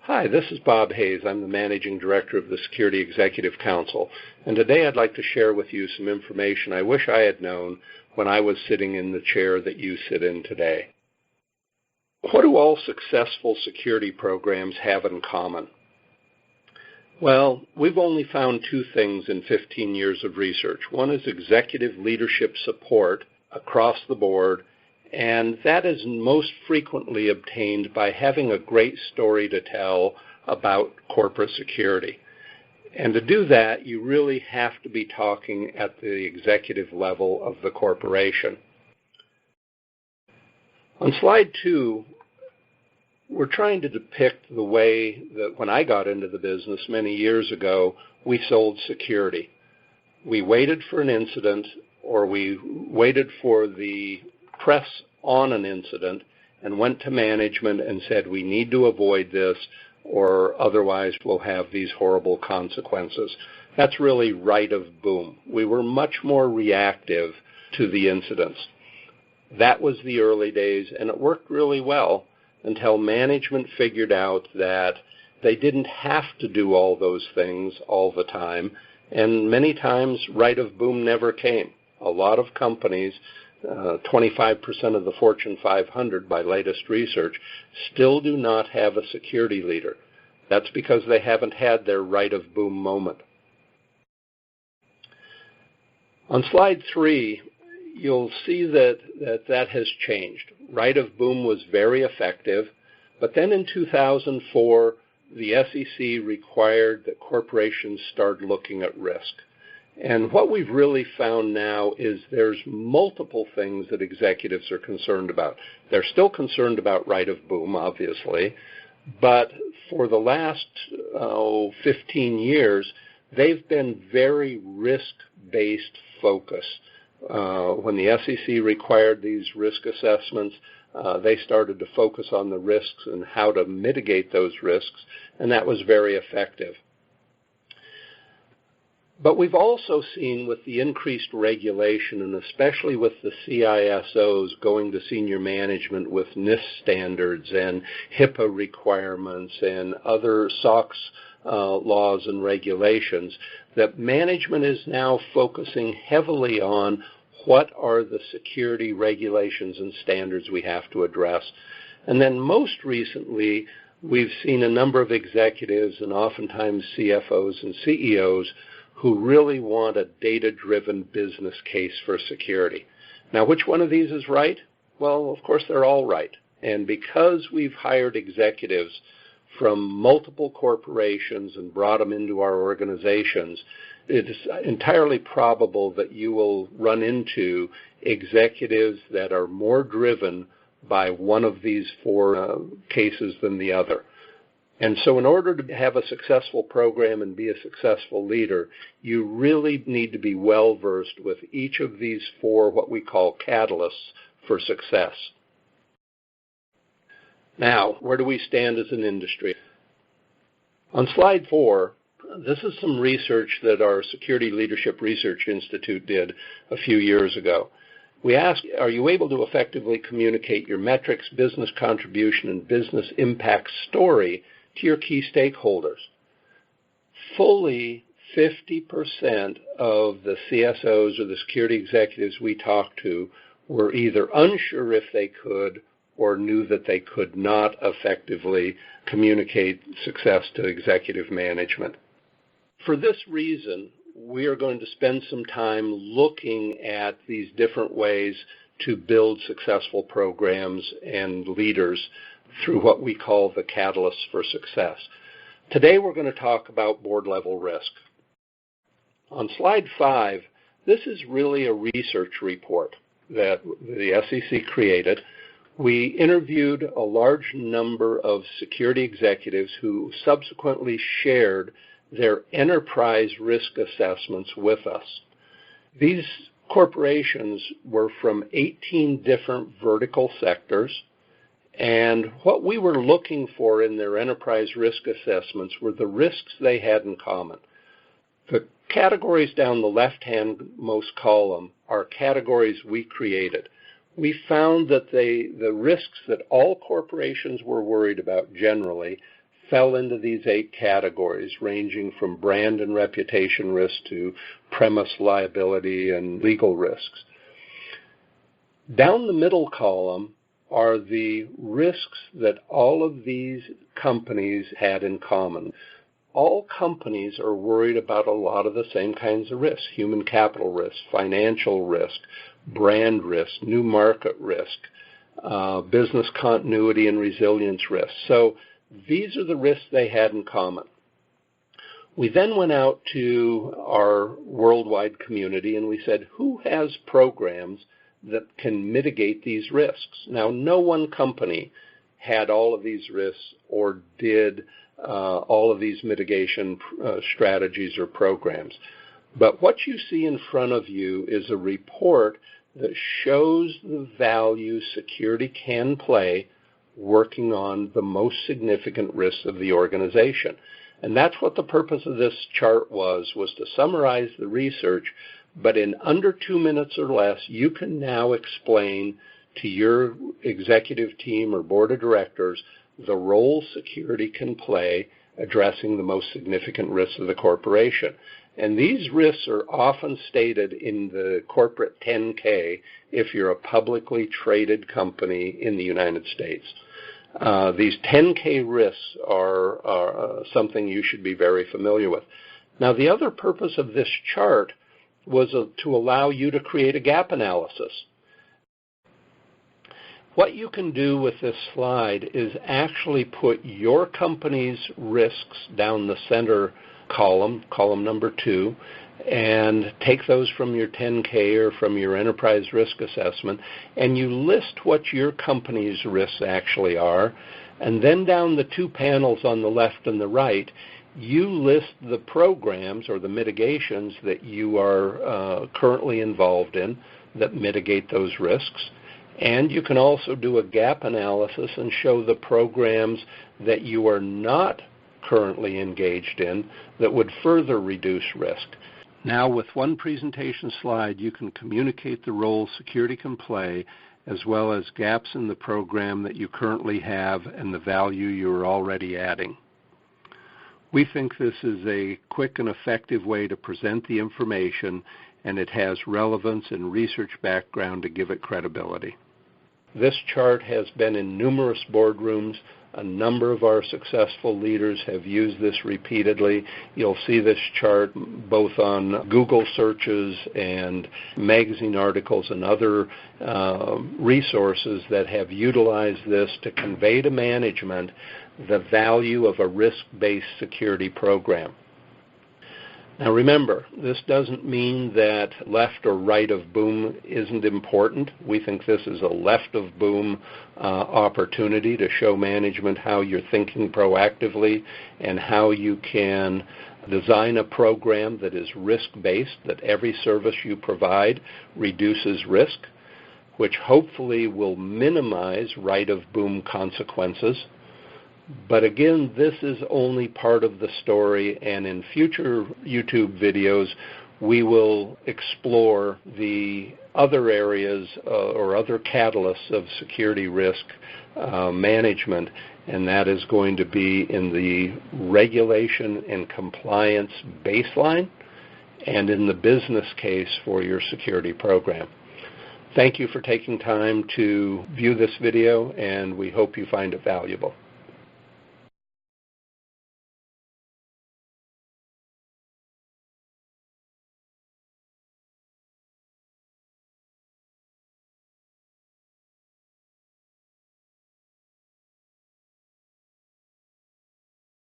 Hi, this is Bob Hayes. I'm the Managing Director of the Security Executive Council, and today I'd like to share with you some information I wish I had known when I was sitting in the chair that you sit in today. What do all successful security programs have in common? Well, we've only found two things in 15 years of research. One is executive leadership support across the board, and that is most frequently obtained by having a great story to tell about corporate security. And to do that, you really have to be talking at the executive level of the corporation. On slide 2, we're trying to depict the way that when I got into the business many years ago, we sold security. We waited for an incident, or we waited for the press on an incident and went to management and said, we need to avoid this or otherwise we'll have these horrible consequences. That's really right of boom. We were much more reactive to the incidents. That was the early days, and it worked really well until management figured out that they didn't have to do all those things all the time, and many times right of boom never came. A lot of companies, 25% of the Fortune 500 by latest research, still do not have a security leader. That's because they haven't had their right of boom moment. On slide 3, you'll see that has changed. Right of boom was very effective, but then in 2004, the SEC required that corporations start looking at risk. And what we've really found now is there's multiple things that executives are concerned about. They're still concerned about right of boom, obviously, but for the last 15 years, they've been very risk-based focused. When the SEC required these risk assessments, they started to focus on the risks and how to mitigate those risks, and that was very effective. But we've also seen with the increased regulation, and especially with the CISOs going to senior management with NIST standards and HIPAA requirements and other SOX laws and regulations, that management is now focusing heavily on what are the security regulations and standards we have to address. And then most recently, we've seen a number of executives and oftentimes CFOs and CEOs who really want a data-driven business case for security. Now, which one of these is right? Well, of course, they're all right. And because we've hired executives from multiple corporations and brought them into our organizations, it is entirely probable that you will run into executives that are more driven by one of these four cases than the other. And so in order to have a successful program and be a successful leader, you really need to be well-versed with each of these four, what we call catalysts for success. Now, where do we stand as an industry? On slide 4, this is some research that our Security Leadership Research Institute did a few years ago. We asked, are you able to effectively communicate your metrics, business contribution, and business impact story to your key stakeholders? Fully 50% of the CSOs or the security executives we talked to were either unsure if they could or knew that they could not effectively communicate success to executive management. For this reason, we are going to spend some time looking at these different ways to build successful programs and leaders through what we call the catalysts for success. Today we're going to talk about board-level risk. On slide 5, this is really a research report that the SEC created. We interviewed a large number of security executives who subsequently shared their enterprise risk assessments with us. These corporations were from 18 different vertical sectors, and what we were looking for in their enterprise risk assessments were the risks they had in common. The categories down the left-hand most column are categories we created. We found that the risks that all corporations were worried about generally fell into these 8 categories, ranging from brand and reputation risk to premise liability and legal risks. Down the middle column are the risks that all of these companies had in common. All companies are worried about a lot of the same kinds of risks: human capital risk, financial risk, brand risk, new market risk, business continuity and resilience risk. So these are the risks they had in common. We then went out to our worldwide community and we said, who has programs that can mitigate these risks? Now, no one company had all of these risks or did all of these mitigation strategies or programs. But what you see in front of you is a report that shows the value security can play working on the most significant risks of the organization. And that's what the purpose of this chart was to summarize the research, but in under 2 minutes or less, you can now explain to your executive team or board of directors the role security can play addressing the most significant risks of the corporation. And these risks are often stated in the corporate 10K if you're a publicly traded company in the United States. These 10K risks are something you should be very familiar with. Now, the other purpose of this chart was to allow you to create a gap analysis. What you can do with this slide is actually put your company's risks down the center column number 2, and take those from your 10K or from your enterprise risk assessment, and you list what your company's risks actually are, and then down the 2 panels on the left and the right, you list the programs or the mitigations that you are currently involved in that mitigate those risks. And you can also do a gap analysis and show the programs that you are not currently engaged in that would further reduce risk. Now, with one presentation slide, you can communicate the role security can play, as well as gaps in the program that you currently have and the value you are already adding. We think this is a quick and effective way to present the information, and it has relevance and research background to give it credibility. This chart has been in numerous boardrooms. A number of our successful leaders have used this repeatedly. You'll see this chart both on Google searches and magazine articles and other resources that have utilized this to convey to management the value of a risk-based security program. Now remember, this doesn't mean that left or right of boom isn't important. We think this is a left of boom opportunity to show management how you're thinking proactively and how you can design a program that is risk-based, that every service you provide reduces risk, which hopefully will minimize right of boom consequences. But again, this is only part of the story, and in future YouTube videos, we will explore the other areas or other catalysts of security risk management, and that is going to be in the regulation and compliance baseline and in the business case for your security program. Thank you for taking time to view this video, and we hope you find it valuable.